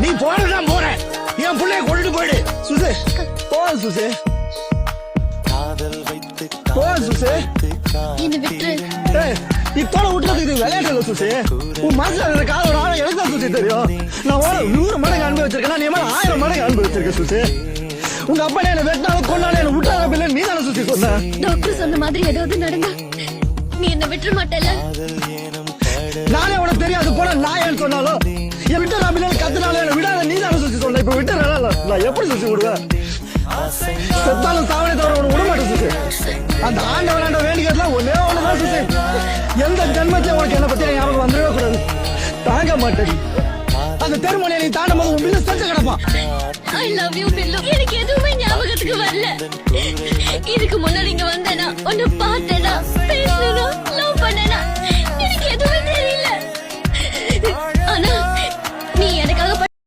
நீ போறதான் போற, என் பிள்ளைய கொண்டு போயிடு. சுசே போ சுசே, போ சுசே. என்ன விட்டுரு. ஏய், இத்தோட விட்டுறது இது விளையாட்டு இல்ல சுசே. உன் மனசுல இருக்கிற காதோட ஆழம் எனக்கு தான் சுசே தெரியும். நான் 100 மடங்கு அனுபவிச்சிருக்கேன், நீ மேல 1000 மடங்கு அனுபவிச்சிருக்க சுசே. உங்க அப்பா என்ன வெட்டினாலும் கொண்டாலும் என்ன விட்டாத பிள்ளை நீ தானே சுசி சொன்ன. டாக்டர் சொன்ன மாதிரி ஏதாவது நடந்தா நீ என்ன விட்டுற மாட்டல. நானே உனக்கு தெரியாது போன நான் ஏன்னு சொன்னாலும் என் விட்டு நான் பிள்ளை கத்துனாலும் என்ன விடாத நீ தானே சுசி சொன்ன. இப்ப விட்டு நான் எப்படி சுசி விடுவேன்? செத்தாலும் சாவனை தவிர உனக்கு விட மாட்டேன் சுசி. அந்த ஆண்டவன் வேண்டிக்கிறதுலாம் ஒன்னே ஒண்ணுதான் சுசி. எந்த ஜென்மத்தையும் உனக்கு என்ன பத்தி ஞாபகம் வந்துடவே கூடாது. தாங்க மாட்டேன். அந்த தெருமொழியை நீ தாண்டும் போது உன் பிள்ளை செத்து கிடப்பான். I love you Billu. எனக்கு எதுவுமே ஞாபகத்துக்கு வரல. இதுக்கு முன்னாடி இங்க வந்தேனா, உன்னை பார்த்தேனா, பேசினா, லவ் பண்ணேனா, எனக்கு எதுவும்